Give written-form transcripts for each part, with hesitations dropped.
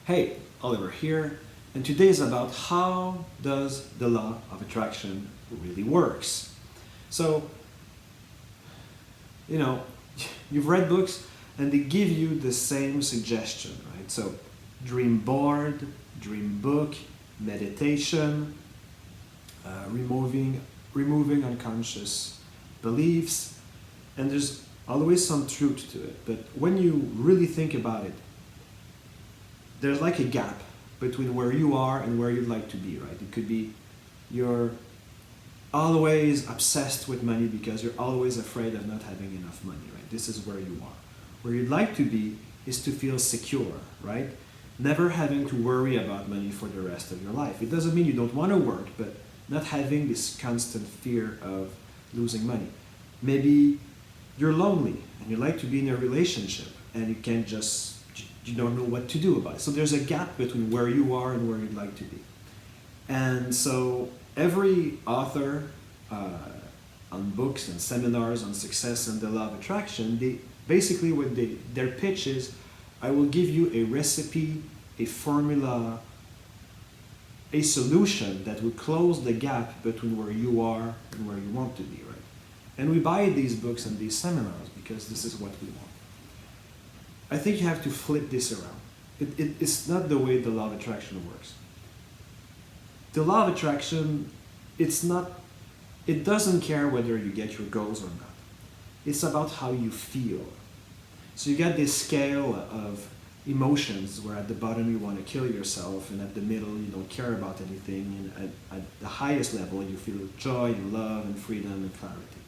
Hey, Oliver here, and today is about how does the law of attraction really works. So, you know, you've read books and they give you the same suggestion, right? So, dream board, dream book, meditation, removing unconscious beliefs, and there's always some truth to it. But when you really think about it, there's like a gap between where you are and where you'd like to be, right? It could be you're always obsessed with money because you're always afraid of not having enough money, right? This is where you are. Where you'd like to be is to feel secure, right? Never having to worry about money for the rest of your life. It doesn't mean you don't want to work, but not having this constant fear of losing money. Maybe you're lonely and you like to be in a relationship and you don't know what to do about it. So there's a gap between where you are and where you'd like to be. And so every author on books and seminars on success and the law of attraction, their pitch is, I will give you a recipe, a formula, a solution that will close the gap between where you are and where you want to be, right? And we buy these books and these seminars because this is what we want. I think you have to flip this around. It's not the way the law of attraction works. The law of attraction, it doesn't care whether you get your goals or not. It's about how you feel. So you got this scale of emotions where at the bottom you want to kill yourself, and at the middle you don't care about anything, and at the highest level you feel joy and love and freedom and clarity.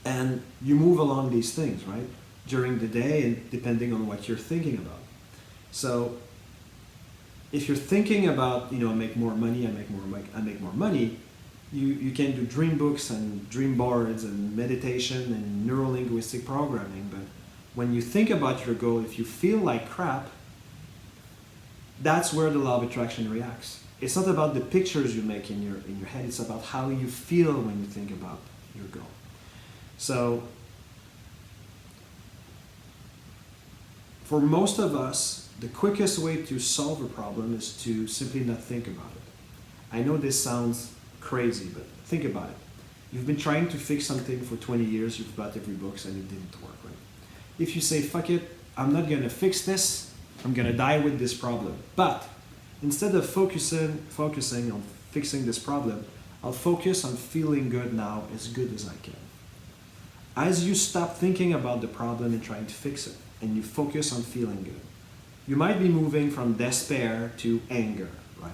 And you move along these things, right? During the day and depending on what you're thinking about. So if you're thinking about, I make more money, I make more money, you can do dream books and dream boards and meditation and neuro-linguistic programming, but when you think about your goal, if you feel like crap, that's where the law of attraction reacts. It's not about the pictures you make in your head, it's about how you feel when you think about your goal. So for most of us, the quickest way to solve a problem is to simply not think about it. I know this sounds crazy, but think about it. You've been trying to fix something for 20 years, you've bought every book and it didn't work, right? If you say, fuck it, I'm not gonna fix this, I'm gonna die with this problem. But instead of focusing on fixing this problem, I'll focus on feeling good now as good as I can. As you stop thinking about the problem and trying to fix it, and you focus on feeling good, you might be moving from despair to anger, right?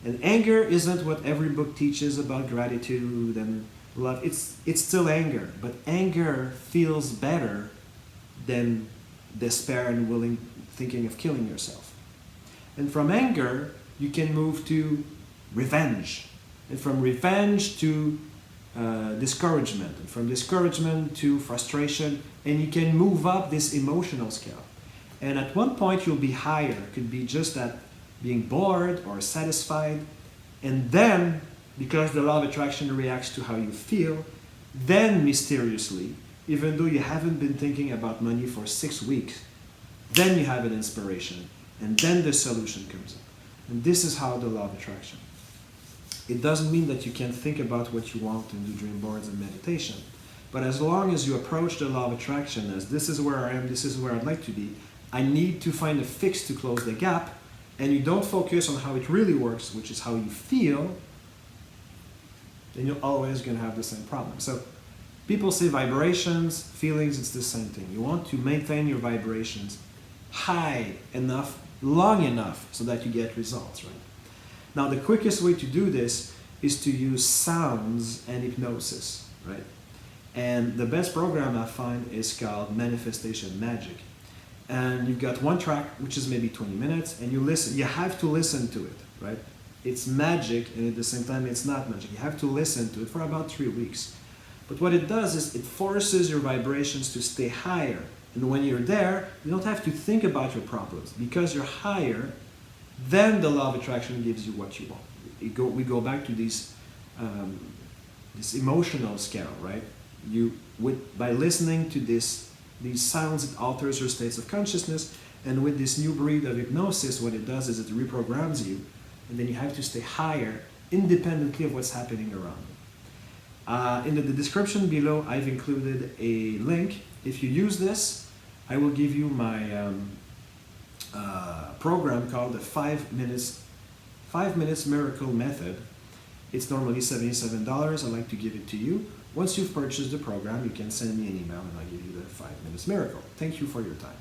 And anger isn't what every book teaches about gratitude and love. It's still anger, but anger feels better than despair and thinking of killing yourself. And from anger, you can move to revenge. And from revenge to discouragement. And from discouragement to frustration. And you can move up this emotional scale. And at one point, you'll be higher. It could be just that being bored or satisfied. And then, because the law of attraction reacts to how you feel, then mysteriously, even though you haven't been thinking about money for 6 weeks, then you have an inspiration, and then the solution comes up. And this is how the law of attraction. It doesn't mean that you can't think about what you want and do dream boards and meditation. But as long as you approach the law of attraction as this is where I am, this is where I'd like to be, I need to find a fix to close the gap, and you don't focus on how it really works, which is how you feel, then you're always going to have the same problem. So people say vibrations, feelings, it's the same thing. You want to maintain your vibrations high enough, long enough, so that you get results, right? Now, the quickest way to do this is to use sounds and hypnosis, right? And the best program I find is called Manifestation Magic. And you've got one track, which is maybe 20 minutes, and you have to listen to it, right? It's magic, and at the same time, it's not magic. You have to listen to it for about 3 weeks. But what it does is it forces your vibrations to stay higher. And when you're there, you don't have to think about your problems. Because you're higher, then the law of attraction gives you what you want. We go back to this emotional scale, right? By listening to these sounds, it alters your states of consciousness, And with this new breed of hypnosis, what it does is it reprograms you, and then you have to stay higher independently of what's happening around you. In the description below, I've included a link. If you use this, I will give you my program called the 5 minutes Miracle Method. It's normally $77. I'd like to give it to you. Once you've purchased the program, you can send me an email and I'll give you the 5 minutes miracle. Thank you for your time.